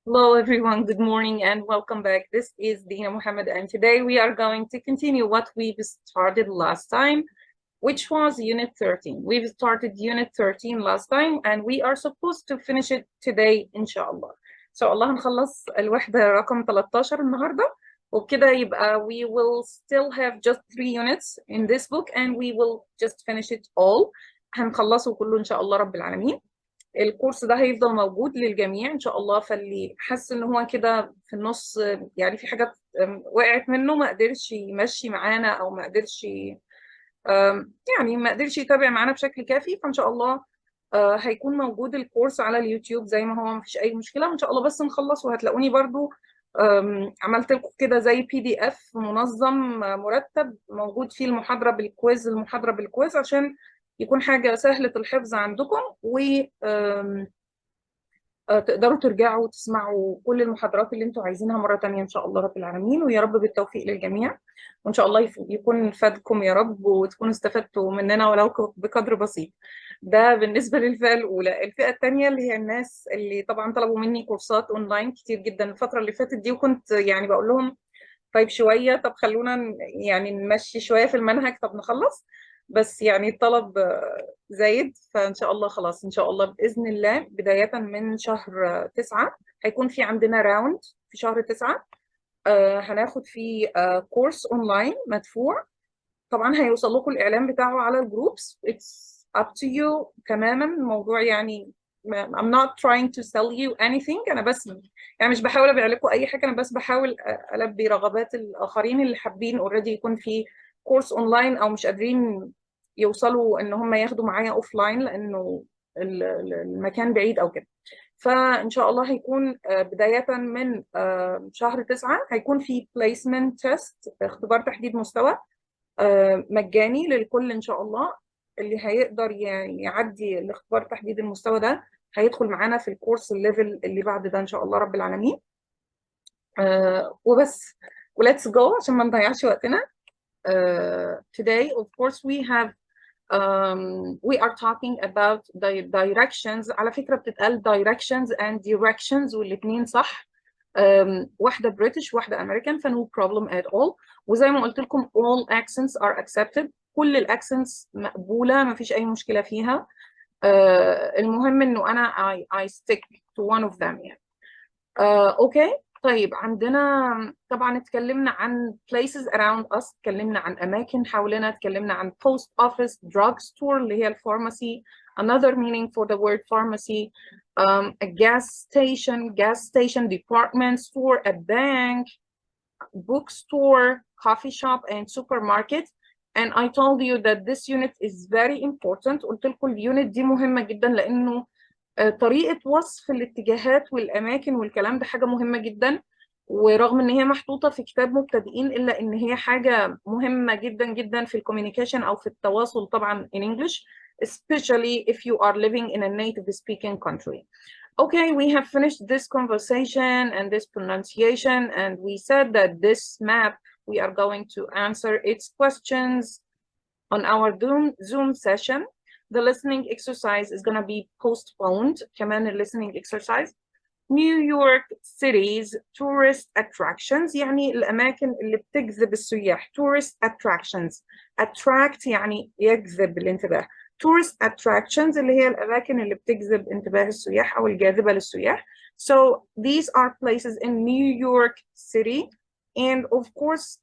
Hello everyone, good morning and welcome back. This is Dina Mohammed and today we are going to continue what we've started last time, which was Unit 13. We've started Unit 13 last time and we are supposed to finish it today إن شاء الله. إن شاء الله هنخلص الوحدة رقم 13 النهاردة وبكده يبقى we will still have just 3 units in this book and we will just finish it all. هنخلصه كله إن شاء الله رب العالمين. الكورس ده هيفضل موجود للجميع ان شاء الله، فاللي حس ان هو كده في النص يعني في حاجات وقعت منه ما قدرش يمشي معانا او ما قدرش يعني ما قدرش يتابع معانا بشكل كافي، فان شاء الله هيكون موجود الكورس على اليوتيوب زي ما هو، ما فيش اي مشكله وان شاء الله بس نخلص وهتلاقوني برضو عملت لكم كده زي PDF منظم مرتب موجود فيه المحاضره بالكويز عشان يكون حاجه سهله الحفظ عندكم و تقدروا ترجعوا وتسمعوا كل المحاضرات اللي انتوا عايزينها مرة تانية إن شاء الله رب العالمين، ويا رب بالتوفيق للجميع وإن شاء الله يكون فادكم يا رب وتكونوا استفدتوا مننا ولو بقدر بسيط. ده بالنسبة للفئة الأولى. الفئة الثانية اللي هي الناس اللي طبعا طلبوا مني كورسات أونلاين كتير جدا الفترة اللي فاتت دي، وكنت يعني بقول لهم طيب شوية، طب خلونا يعني نمشي شوية في المنهج، طب نخلص، بس يعني الطلب زايد، فإن شاء الله خلاص إن شاء الله بإذن الله بداية من شهر 9 هيكون في عندنا راوند في شهر 9 هناخد فيه كورس أونلاين مدفوع. طبعا هيوصل لكم الإعلان بتاعه على الجروبس. It's up to you تماما. الموضوع يعني I'm not trying to sell you anything. أنا بس يعني مش بحاول أبيع لكم أي حاجة، أنا بس بحاول ألبي رغبات الآخرين اللي حابين اوريدي يكون في كورس أونلاين أو مش قادرين يوصلوا إن هم ياخدوا معايا أوفلاين لأنه المكان بعيد أو كده. فإن شاء الله هيكون بداية من شهر 9 هيكون في placement test، اختبار تحديد مستوى مجاني للكل إن شاء الله. اللي هيقدر يعدي الاختبار تحديد المستوى ده هيدخل معانا في الكورس الليفل اللي بعد ده إن شاء الله رب العالمين. وبس وليتس جو عشان ما نضيعش وقتنا. Today of course we are talking about the directions. على فكرة بتتقال directions and directions والاثنين صح. واحدة بريتش واحدة أمريكان، فنو problem at all. وزي ما قلت لكم all accents are accepted. كل الأكسنتس مقبولة، ما فيش أي مشكلة فيها. المهم إنه أنا I stick to one of them يعني. أوكي طيب، عندنا طبعا اتكلمنا عن places around us، اتكلمنا عن أماكن حولنا، اتكلمنا عن post office, drug store اللي هي الفارماسي. Another meaning for the word pharmacy, a gas station, department store, a bank, bookstore, coffee shop, and supermarket. And I told you that this unit is very important. قلت لكم اليونت دي مهمة جدا لأنه طريقة وصف الاتجاهات والأماكن والكلام ده حاجة مهمة جدا، ورغم إن هي محطوطة في كتاب مبتدئين إلا إن هي حاجة مهمة جدا جدا في الكوميونيكيشن أو في التواصل طبعا in English, especially if you are living in a native speaking country. Okay, we have finished this conversation and this pronunciation, and we said that this map, we are going to answer its questions on our Zoom session. The listening exercise is going to be postponed. كمان listening exercise. New York City's tourist attractions يعني الأماكن اللي بتجذب السياح. Tourist attractions. Attract يعني يجذب الانتباه. Tourist attractions اللي هي الأماكن اللي بتجذب انتباه السياح أو الجاذبة للسياح. So these are places in New York City, and of course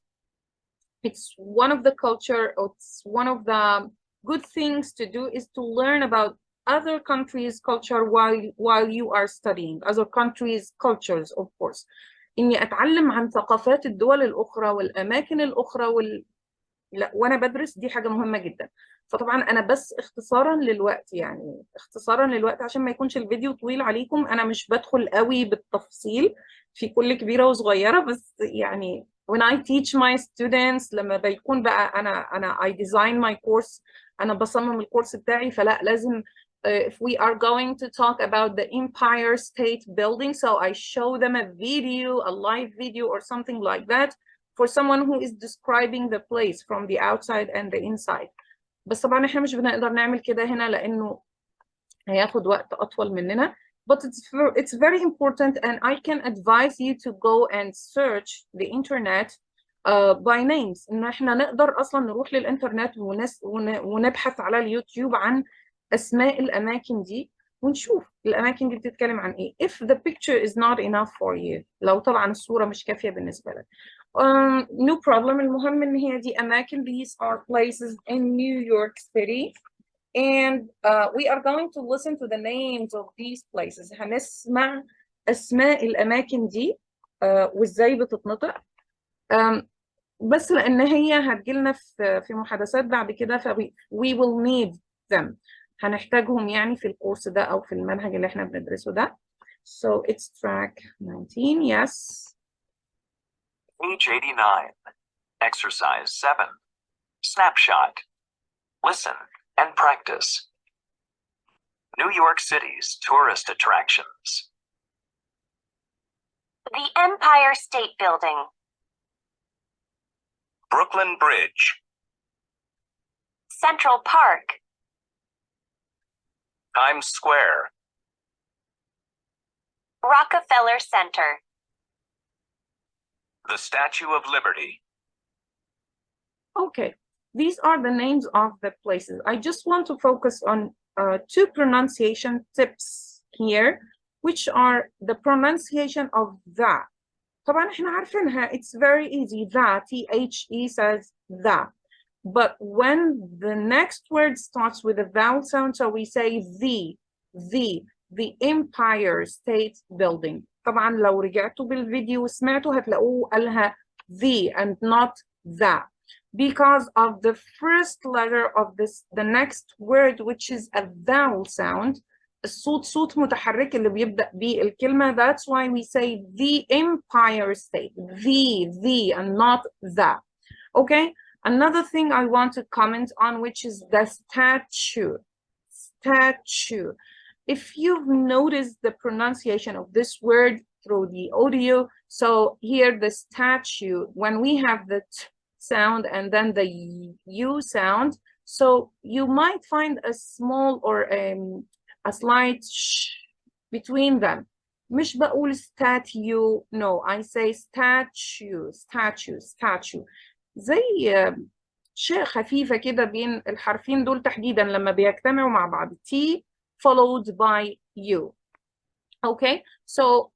it's one of the culture, it's one of the good things to do is to learn about other countries' culture while you are studying other countries' cultures, of course. إني أتعلم عن ثقافات الدول الأخرى والأماكن الأخرى وأنا بدرس، دي حاجة مهمة جدا. فطبعا أنا بس اختصارا للوقت، يعني اختصارا للوقت عشان ما يكونش الفيديو طويل عليكم، أنا مش بدخل قوي بالتفصيل في كل كبيرة وصغيرة، بس يعني when I teach my students لما بيكون بقى أنا I design my course، أنا بصمم الكورس بتاعي، فلا لازم if we are going to talk about the Empire State Building, so I show them a video, a live video or something like that for someone who is describing the place from the outside and the inside. بس طبعا احنا مش بنقدر نعمل كده هنا لأنه هياخد وقت أطول مننا. but it's very important, and I can advise you to go and search the internet by names. إن إحنا نقدر أصلا نروح للإنترنت ونبحث على اليوتيوب عن أسماء الأماكن دي ونشوف الأماكن دي بتتكلم عن إيه. If the picture is not enough for you، لو طبعا الصورة مش كافية بالنسبة لك. No problem. المهم إن هي دي أماكن. These are places in New York City. And we are going to listen to the names of these places. هنسمع أسماء الأماكن دي وإزاي بتتنطق. بس لأن هي هتجيلنا في محادثات بعد كده we will need them. هنحتاجهم يعني في الكورس ده أو في المنهج اللي احنا بندرسه ده. So it's track 19. Yes. Page 89. Exercise 7. Snapshot. Listen and practice. New York City's tourist attractions. The Empire State Building. Brooklyn Bridge. Central Park. Times Square. Rockefeller Center. The Statue of Liberty. Okay, these are the names of the places. I just want to focus on two pronunciation tips here, which are the pronunciation of the. طبعا احنا عارفينها. It's very easy. The, T-H-E says the. But when the next word starts with a vowel sound, so we say the Empire State Building. طبعا لو رجعتوا بالفيديو وسمعتوا هتلاقوه قالها the and not the, because of the first letter of the next word, which is a vowel sound. الصوت صوت متحرك اللي بيبدأ بيه الكلمة. That's why we say the Empire State, the and not the. Okay, another thing I want to comment on, which is the statue. If you've noticed the pronunciation of this word through the audio, so here the statue, when we have the t sound and then the u sound, so you might find a small or a slight sh between them. مش بقول statue, no, I say statue. زي شيء خفيفة كده بين الحرفين دول تحديدا لما بيجتمعوا مع بعض. T followed by U. Okay, so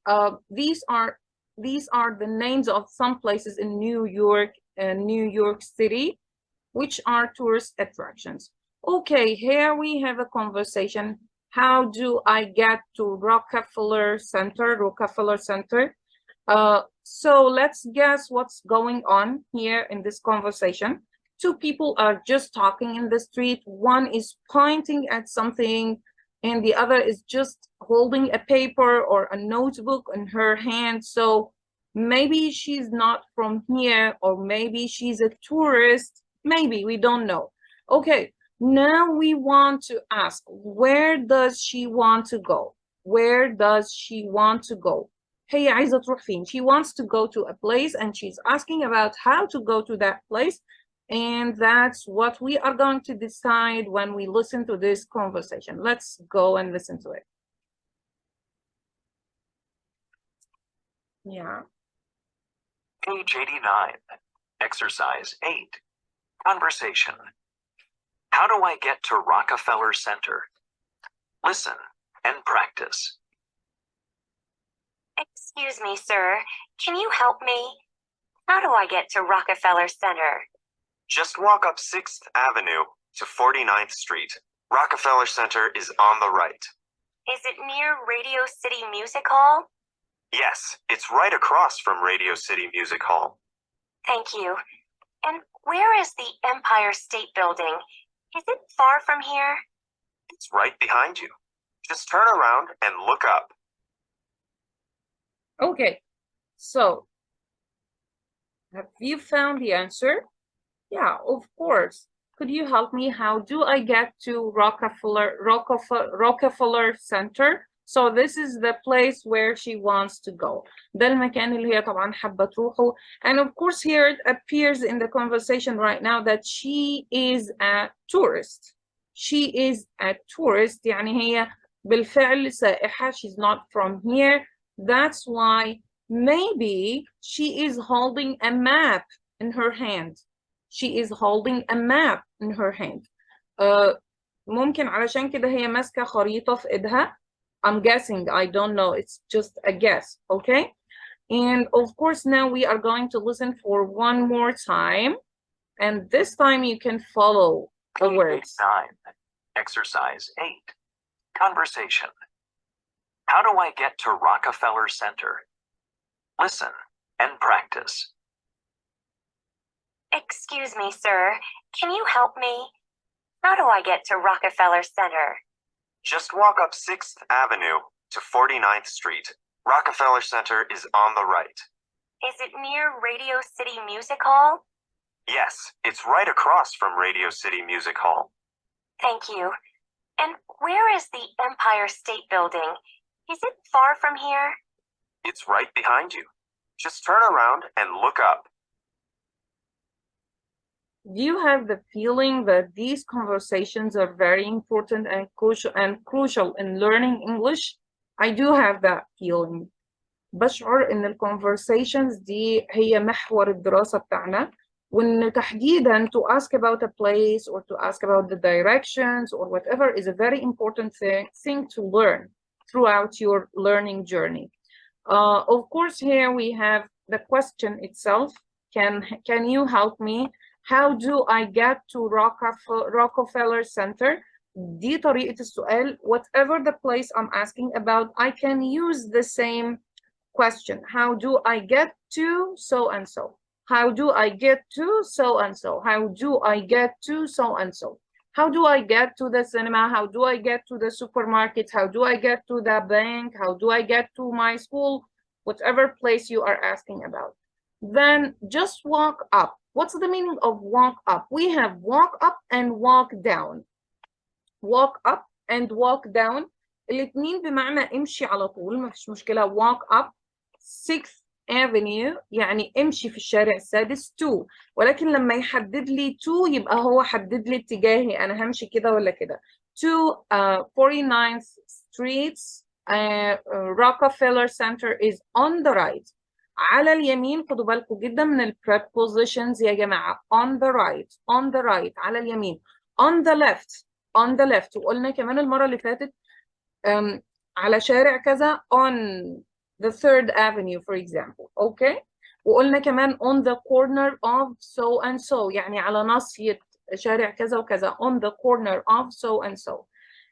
these are the names of some places in New York City, which are tourist attractions. Okay, here we have a conversation. How do I get to Rockefeller Center? So let's guess what's going on here in this conversation. Two people are just talking in the street. One is pointing at something and the other is just holding a paper or a notebook in her hand. So maybe she's not from here, or maybe she's a tourist. Maybe, we don't know. Okay, now we want to ask, where does she want to go? هي عايزة تروح فين? She wants to go to a place and she's asking about how to go to that place. And that's what we are going to decide when we listen to this conversation. Let's go and listen to it. Yeah. Page 89. Exercise 8. Conversation. How do I get to Rockefeller Center? Listen and practice. Excuse me, sir. Can you help me? How do I get to Rockefeller Center? Just walk up 6th Avenue to 49th Street. Rockefeller Center is on the right. Is it near Radio City Music Hall? Yes, it's right across from Radio City Music Hall. Thank you. And where is the Empire State Building? Is it far from here? It's right behind you. Just turn around and look up. Okay, so have you found the answer? Yeah, of course. Could you help me? How do I get to Rockefeller Center? So this is the place where she wants to go. ده المكان اللي هي طبعا حابة تروحه. And of course here it appears in the conversation right now that she is a tourist. She is a tourist. يعني هي بالفعل سائحة. She's not from here. That's why maybe she is holding a map in her hand. She is holding a map in her hand. ممكن علشان كده هي ماسكة خريطة في إيدها. I'm guessing, I don't know, it's just a guess, okay? And of course, now we are going to listen for one more time. And this time you can follow the words. 9. Exercise 8. Conversation. How do I get to Rockefeller Center? Listen and practice. Excuse me, sir. Can you help me? How do I get to Rockefeller Center? Just walk up 6th Avenue to 49th Street. Rockefeller Center is on the right. Is it near Radio City Music Hall? Yes, it's right across from Radio City Music Hall. Thank you. And where is the Empire State Building? Is it far from here? It's right behind you. Just turn around and look up. Do you have the feeling that these conversations are very important and crucial in learning English? I do have that feeling. بشعر إن conversations دي هي محور الدراسة بتاعنا، وإن تحديداً to ask about a place or to ask about the directions or whatever is a very important thing to learn throughout your learning journey. Of course, here we have the question itself. Can you help me? How do I get to Rockefeller Center? دي طريقة السؤال. Whatever the place I'm asking about, I can use the same question. How do I get to so and so? How do I get to so and so? How do I get to so and so? How do I get to the cinema? How do I get to the supermarket? How do I get to the bank? How do I get to my school? Whatever place you are asking about. Then just walk up. What's the meaning of walk up? We have walk up and walk down. Walk up and walk down. الاثنين بمعنى امشي على طول، ما فيش مشكلة. Walk up 6th Avenue يعني امشي في الشارع السادس 2. ولكن لما يحدد لي 2 يبقى هو حدد لي اتجاهي، أنا همشي كده ولا كده. to 49th Street, Rockefeller Center is on the right. على اليمين. خدوا بالكم جدا من ال prepositions يا جماعة. on the right, on the right على اليمين. on the left, on the left. وقلنا كمان المرة اللي فاتت على شارع كذا on the 3rd Avenue for example. okay. وقلنا كمان on the corner of so and so يعني على ناصية شارع كذا وكذا. on the corner of so and so.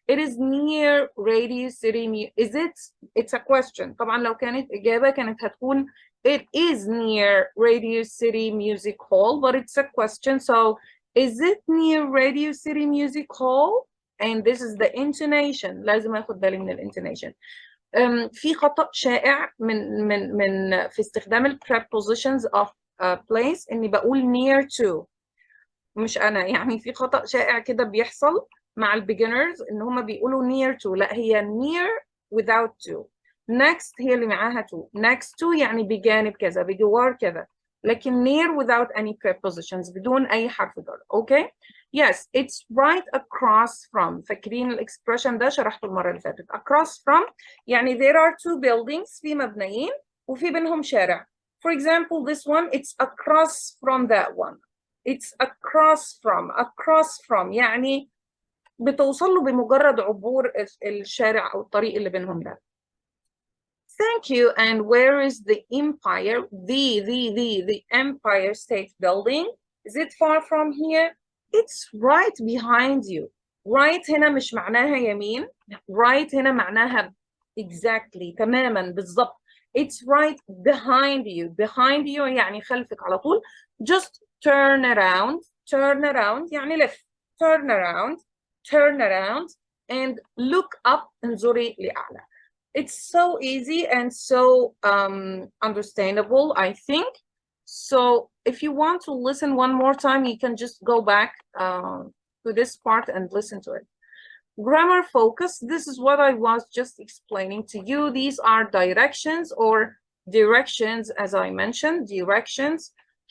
It is near Radio City. Is it? It's a question. طبعا لو كانت إجابة كانت هتكون it is near Radio City Music Hall, but it's a question. So is it near Radio City Music Hall? And this is the intonation. لازم أخد بالي من الانtonation. في خطأ شائع من في استخدام ال prepositions of a place إني بقول near to. مش أنا يعني، في خطأ شائع كده بيحصل مع ال beginners إن هما بيقولوا near to. لا، هي near without to. next هي اللي معاها to. next to يعني بجانب كذا، بجوار كذا. لكن near without any prepositions، بدون أي حرف جر. okay. yes, it's right across from. فاكرين الإكسبريشن ده شرحته المرة اللي فاتت. across from يعني there are two buildings، في مبنيين وفي بينهم شارع. for example this one it's across from that one. it's across from يعني بتوصل له بمجرد عبور الشارع أو الطريق اللي بينهم ده. Thank you. And where is the Empire? The Empire State Building. Is it far from here? It's right behind you. Right هنا مش معناها يمين. Right هنا معناها exactly تماما بالضبط. It's right behind you. Behind you يعني خلفك على طول. Just turn around يعني لف. Turn around and look up. انظري لأعلى. It's so easy and so understandable, I think. So if you want to listen one more time, you can just go back to this part and listen to it. Grammar focus. This is what I was just explaining to you. These are directions or directions, as I mentioned, directions.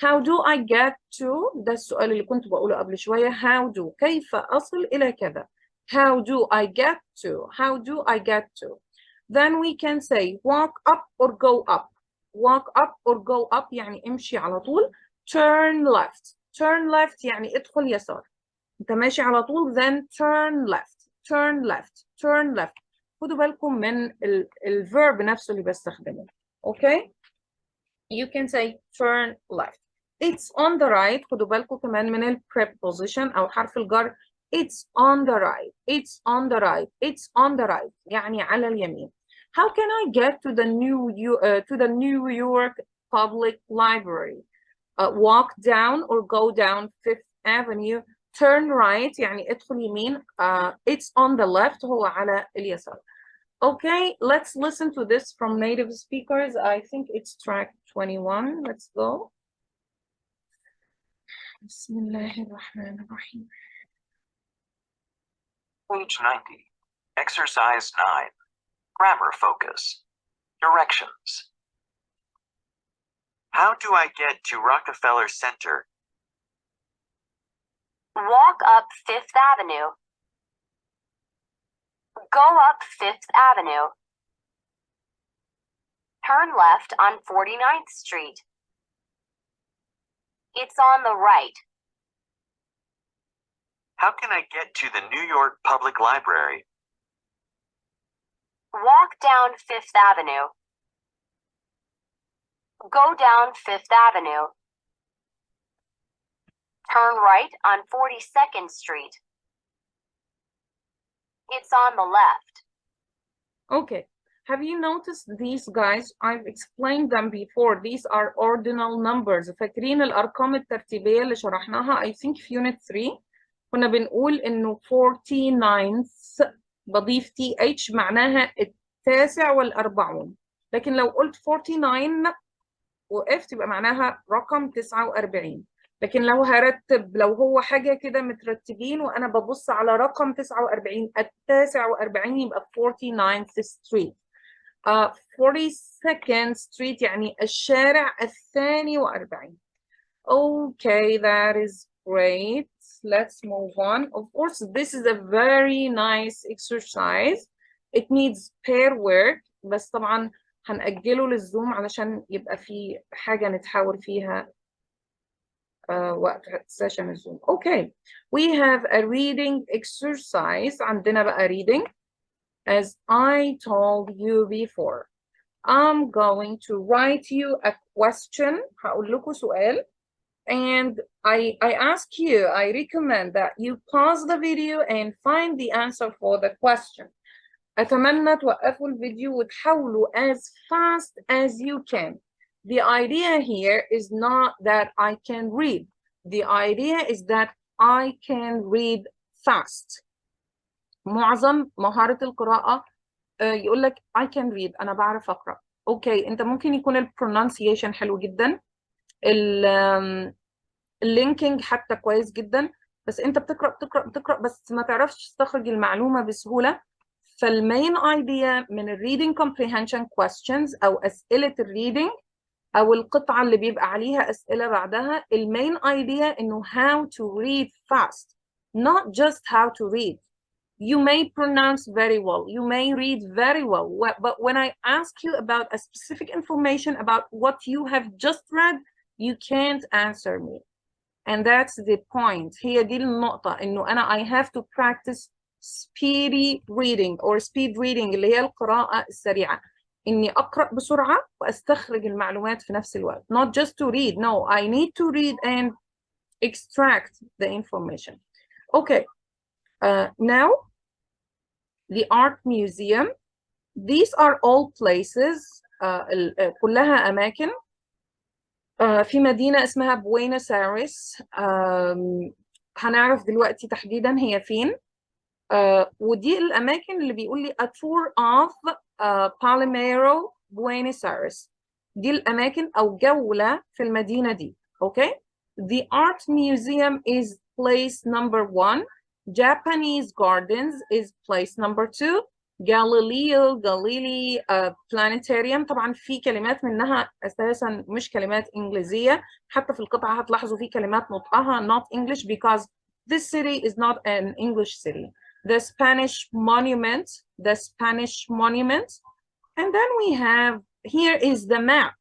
How do I get to? ده السؤال اللي كنت بقوله قبل شوية. How do? كيف أصل إلى كذا. How do I get to? How do I get to? Then we can say walk up or go up. Walk up or go up يعني امشي على طول. Turn left. Turn left يعني ادخل يسار. انت ماشي على طول then turn left. Turn left. Turn left. خدوا بالكم من الverb نفسه اللي بستخدمه. Okay? You can say turn left. It's on the right. خدوا بالكم كمان من ال preposition أو حرف الجر. It's on the right. It's on the right. It's on the right. يعني على اليمين. How can I get to the New York Public Library? Walk down or go down Fifth Avenue. Turn right يعني ادخل يمين. It's on the left. هو على اليسار. Okay, let's listen to this from native speakers. I think it's track 21. Let's go. Bismillahirrahmanirrahim. Page 90. Exercise 9. Grammar focus. Directions. How do I get to Rockefeller Center? Walk up Fifth Avenue. Go up Fifth Avenue. Turn left on 49th Street. It's on the right. How can I get to the New York Public Library? Walk down Fifth Avenue. Go down Fifth Avenue. Turn right on 42nd Street. It's on the left. Okay. Have you noticed these guys? I've explained them before. These are ordinal numbers. فاكرين الأرقام الترتيبية اللي شرحناها I think في Unit 3 كنا بنقول إنه 49th بضيف TH معناها التاسع والأربعون. لكن لو قلت 49 وقفت يبقى معناها رقم 49. لكن لو هرتب لو هو حاجة كده مترتبين وأنا ببص على رقم 49 التاسع وأربعين يبقى 49th Street. 42nd Street يعني الشارع الثاني وأربعين. Okay, that is great. Let's move on. Of course, this is a very nice exercise. It needs pair work. بس طبعا هنأجله للزوم علشان يبقى في حاجة نتحاور فيها وقت سيشن الزوم. Okay, we have a reading exercise. عندنا بقى reading. As I told you before, I'm going to write you a question. هقول لكم سؤال. And I ask you, I recommend that you pause the video and find the answer for the question. أتمنى توقفوا الفيديو وتحاولوا as fast as you can. The idea here is not that I can read. The idea is that I can read fast. معظم مهارة القراءة يقول لك I can read أنا بعرف أقرأ. أوكي أنت ممكن يكون البرونانسيشن حلو جدا. اللينكينج حتى كويس جدا. بس أنت بتقرأ بس ما تعرفش تستخرج المعلومة بسهولة. فالمين ايديا من الريدنج comprehension questions أو أسئلة الريدنج أو القطعة اللي بيبقى عليها أسئلة بعدها المين ايديا إنه how to read fast not just how to read. You may pronounce very well, you may read very well, but when I ask you about a specific information about what you have just read, you can't answer me. And that's the point. هي دي النقطة إنه أنا I have to practice speedy reading or speed reading اللي هي القراءة السريعة. إني أقرأ بسرعة وأستخرج المعلومات في نفس الوقت. Not just to read, no, I need to read and extract the information. Okay. Now, the art museum. These are all places. كلها أماكن في مدينة اسمها بوينوس آيرس. هنعرف دلوقتي تحديدا هي فين. ودي الأماكن اللي بيقول لي a tour of Palomero Buenos Aires. دي الأماكن أو جولة في المدينة دي. Okay. The art museum is place number 1. Japanese Gardens is place number 2. Galilei Planetarium. طبعا في كلمات منها أساسا مش كلمات إنجليزية. حتى في القطعة هتلاحظوا في كلمات نطقها not English because this city is not an English city. the Spanish monument, the Spanish monument. And then we have, here is the map.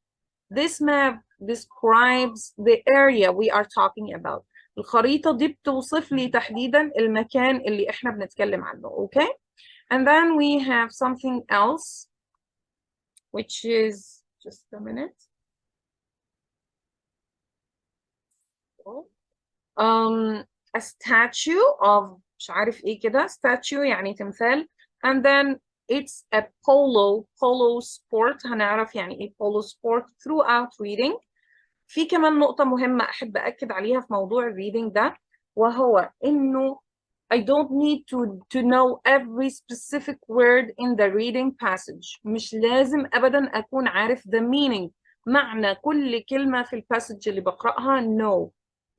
This map describes the area we are talking about. الخريطة دي بتوصف لي تحديدا المكان اللي احنا بنتكلم عنه. Okay? And then we have something else, which is, just a minute. A statue of مش عارف ايه كده, statue يعني تمثال. And then it's a polo sport. هنعرف يعني ايه polo sport throughout reading. في كمان نقطة مهمة أحب أكد عليها في موضوع الريدنج ده, وهو إنه I don't need to know every specific word in the reading passage. مش لازم أبدا أكون عارف the meaning, معنى كل كلمة في الباسج اللي بقرأها. No,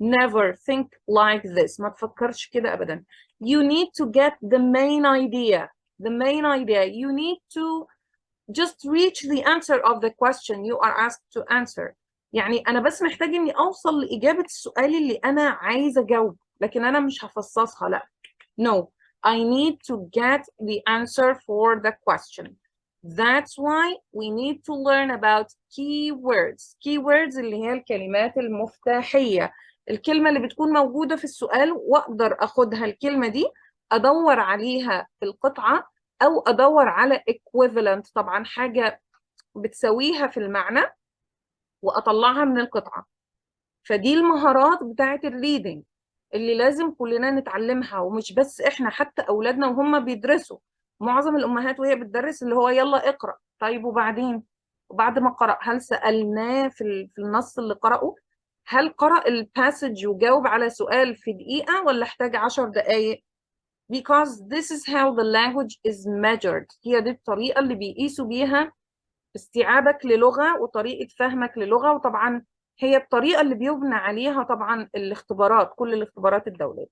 never think like this. ما تفكرش كده أبدا. You need to get the main idea. The main idea. You need to just reach the answer of the question you are asked to answer. يعني أنا بس محتاج إني أوصل لإجابة السؤال اللي أنا عايزة أجاوب, لكن أنا مش هفصصها, لا. No, I need to get the answer for the question. That's why we need to learn about keywords. Keywords اللي هي الكلمات المفتاحية, الكلمة اللي بتكون موجودة في السؤال وأقدر أخدها الكلمة دي أدور عليها في القطعة, أو أدور على equivalent, طبعا حاجة بتسويها في المعنى وأطلعها من القطعة. فدي المهارات بتاعة الريدنج اللي لازم كلنا نتعلمها, ومش بس إحنا, حتى أولادنا وهم بيدرسوا. معظم الأمهات وهي بتدرس اللي هو يلا اقرأ. طيب وبعدين؟ وبعد ما قرأ هل سألناه في النص اللي قرأه؟ هل قرأ الباسج وجاوب على سؤال في دقيقة ولا احتاج 10 دقايق؟ Because this is how the language is measured. هي دي الطريقة اللي بيقيسوا بيها استيعابك للغة وطريقة فهمك للغة, وطبعا هي الطريقة اللي بيبنى عليها طبعا الاختبارات, كل الاختبارات الدولية.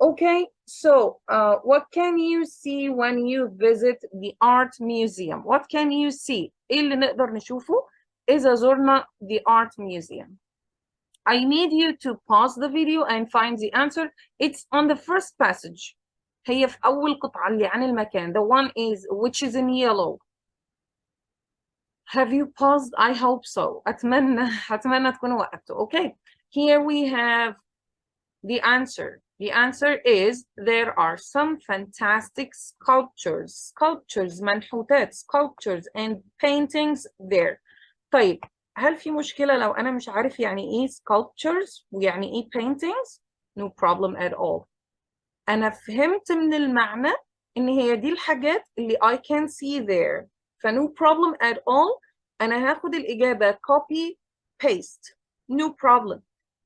Okay, so what can you see when you visit the art museum? What can you see? ايه اللي نقدر نشوفه إذا زرنا the art museum? I need you to pause the video and find the answer. It's on the first passage. هي في أول قطعة اللي عن المكان. The one is which is in yellow. Have you paused? I hope so. أتمنى تكونوا وقفتوا. Okay. Here we have the answer. The answer is there are some fantastic sculptures, منحوتات, sculptures and paintings there. طيب, هل في مشكلة لو أنا مش عارف يعني إيه sculptures ويعني إيه paintings؟ No problem at all. أنا فهمت من المعنى إن هي دي الحاجات اللي I can see there. فno problem at all. أنا هاخد الإجابة copy paste. No problem.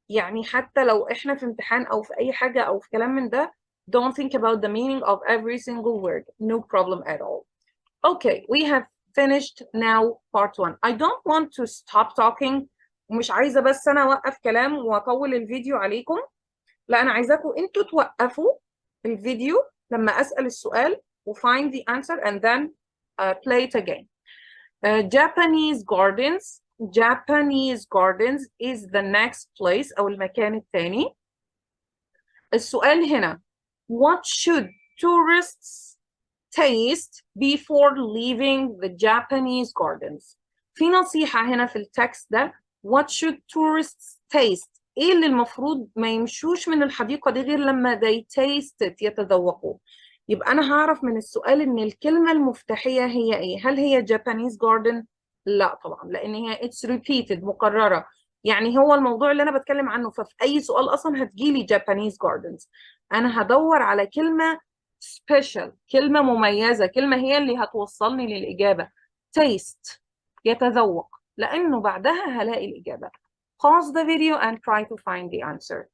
يعني حتى لو إحنا في امتحان أو في أي حاجة أو في كلام من ده, don't think about the meaning of every single word. No problem at all. Okay, we have finished now part 1. I don't want to stop talking. ومش عايزة بس أنا أوقف كلام وأطول الفيديو عليكم. لا, أنا عايزاكم أنتوا توقفوا الفيديو لما أسأل السؤال و find the answer and then play it again. Japanese gardens is the next place أو المكان الثاني. السؤال هنا, what should tourists taste before leaving the Japanese gardens? في نصيحة هنا في التكست ده, what should tourists taste? ايه اللي المفروض ما يمشوش من الحديقة دي غير لما they taste it, يتذوقوا. يبقى أنا هعرف من السؤال إن الكلمة المفتاحية هي إيه؟ هل هي Japanese garden؟ لا طبعا, لأن هي it's repeated, مكررة. يعني هو الموضوع اللي أنا بتكلم عنه, ففي أي سؤال أصلا هتجيلي Japanese gardens. أنا هدور على كلمة special, كلمة مميزة, كلمة هي اللي هتوصلني للإجابة. taste, يتذوق, لأنه بعدها هلاقي الإجابة. Pause the video and try to find the answer.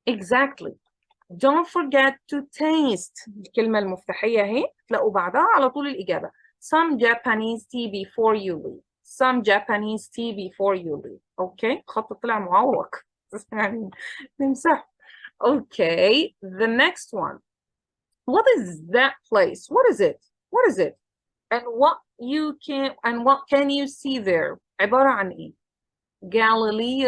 Exactly. Don't forget to taste. الكلمة المفتاحية اهي, تلاقوا بعدها على طول الإجابة. Some Japanese tea before you leave. Some Japanese tea before you leave. Okay, خط طلع معوق. يعني نمسح. Okay, the next one. What is that place? What is it? What is it? And what can you see there? عبارة عن إيه؟ Galilei,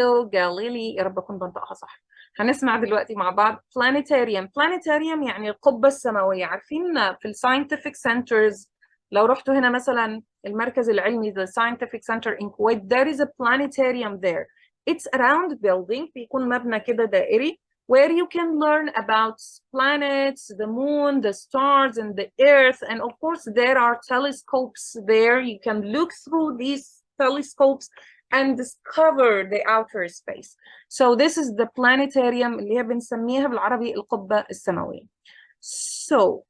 يا رب أكون بنطقها صح. هنسمع دلوقتي مع بعض planetarium. planetarium يعني القبة السماوية. عارفين في scientific centers لو رحتوا هنا مثلا المركز العلمي the scientific center in Kuwait, there is a planetarium there. It's a round building, بيكون مبنى كده دائري where you can learn about planets, the moon, the stars, and the earth. And of course, there are telescopes there. You can look through these telescopes and discover the outer space. So this is the planetarium اللي هي بنسميها بالعربي القبة السماوية. So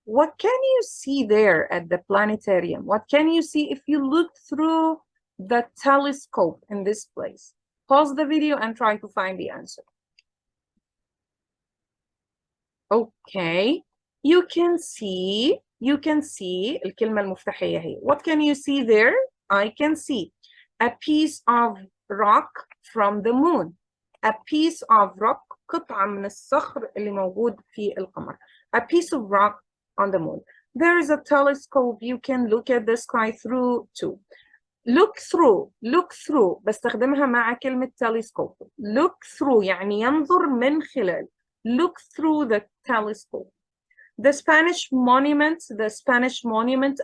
what can you see there at the planetarium? What can you see if you look through the telescope in this place? Pause the video and try to find the answer. Okay, you can see الكلمة المفتاحية هي. What can you see there? I can see a piece of rock from the moon. A piece of rock, قطعة من الصخر اللي موجود في القمر. A piece of rock on the moon. There is a telescope. You can look at the sky through too. Look through بستخدمها مع كلمة telescope. Look through يعني ينظر من خلال. Look through the telescope. The Spanish monument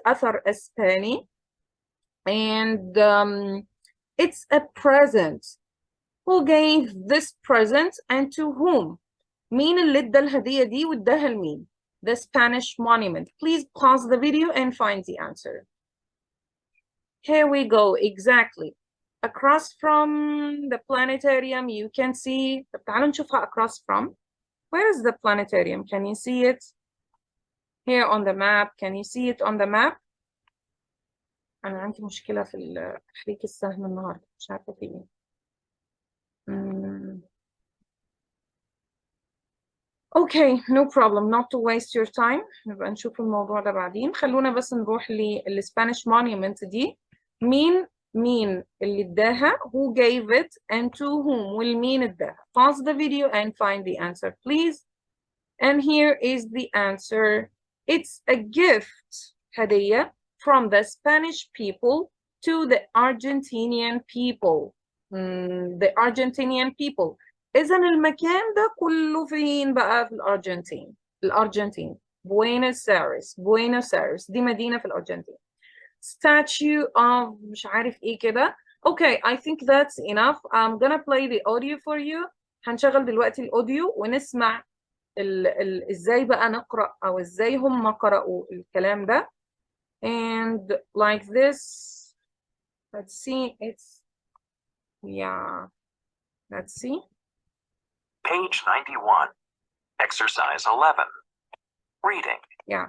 أثر إسباني, and it's a present. Who gave this present and to whom? مين اللي ادى الهدية دي واداها لمين? The Spanish monument. Please pause the video and find the answer. Here we go, exactly. Across from the planetarium, you can see. طب تعالوا نشوفها across from. Where is the planetarium? Can you see it? Here on the map. Can you see it on the map? أنا عندي مشكلة في تحريك السهم النهاردة، مش عارفة في إيه. Okay, no problem. Not to waste your time. نبقى نشوف الموضوع ده بعدين. خلونا بس نروح للسبانيش monument دي. مين اللي اداها? Who gave it and to whom? والمين اداها? Pause the video and find the answer, please. And here is the answer. It's a gift, هدية, from the Spanish people to the Argentinian people. The Argentinian people. إذن المكان ده كله فين بقى؟ في الأرجنتين. بوينوس آيرس دي مدينة في الأرجنتين. Statue of مش عارف إيه كده. Okay, I think that's enough. I'm gonna play the audio for you. هنشغل دلوقتي الأوديو ونسمع إزاي بقى نقرأ أو إزاي هم قرأوا الكلام ده. And like this, let's see, let's see. Page 91. Exercise 11. Reading. Yeah.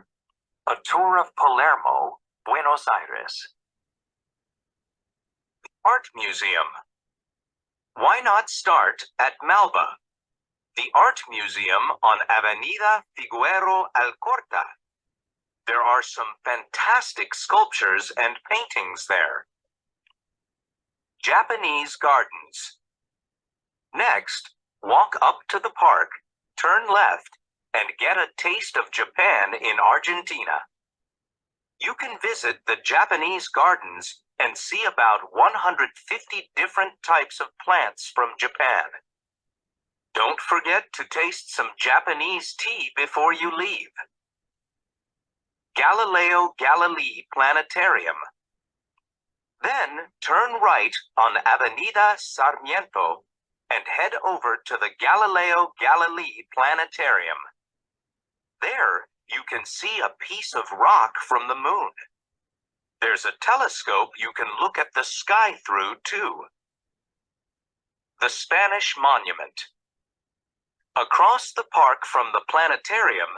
A tour of Palermo, Buenos Aires. Art Museum. Why not start at Malba, the art museum on Avenida Figueroa Alcorta? There are some fantastic sculptures and paintings there. Japanese gardens. Next, walk up to the park, turn left, and get a taste of Japan in Argentina. You can visit the Japanese gardens and see about 150 different types of plants from Japan. Don't forget to taste some Japanese tea before you leave. Galileo Galilei Planetarium. Then turn right on Avenida Sarmiento and head over to the Galileo Galilei Planetarium. There, you can see a piece of rock from the moon. There's a telescope you can look at the sky through, too. The Spanish Monument. Across the park from the planetarium,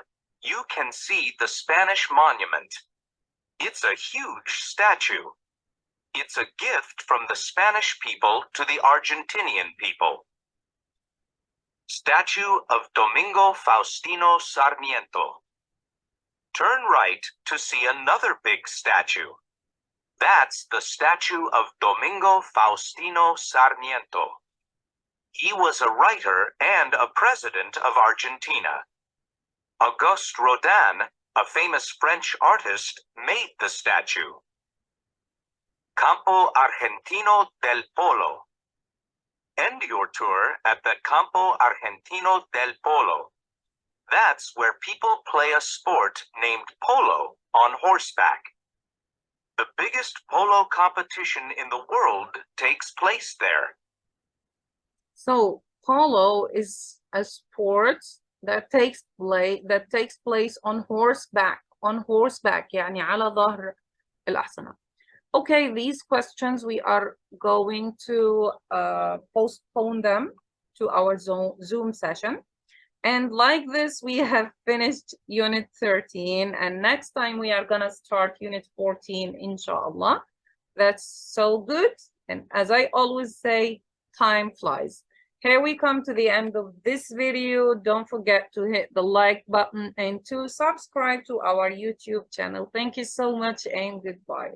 you can see the Spanish Monument. It's a huge statue. It's a gift from the Spanish people to the Argentinian people. Statue of Domingo Faustino Sarmiento. Turn right to see another big statue. That's the statue of Domingo Faustino Sarmiento. He was a writer and a president of Argentina. Auguste Rodin, a famous French artist, made the statue. Campo Argentino del Polo. End your tour at the Campo Argentino del Polo. That's where people play a sport named polo on horseback. The biggest polo competition in the world takes place there. So polo is a sport that takes place on horseback. يعني على ظهر الأحصنة. Okay, these questions we are going to postpone them to our Zoom session. And like this, we have finished Unit 13. And next time we are gonna start Unit 14, inshallah. That's so good. And as I always say, time flies. Here we come to the end of this video. Don't forget to hit the like button and to subscribe to our YouTube channel. Thank you so much and goodbye.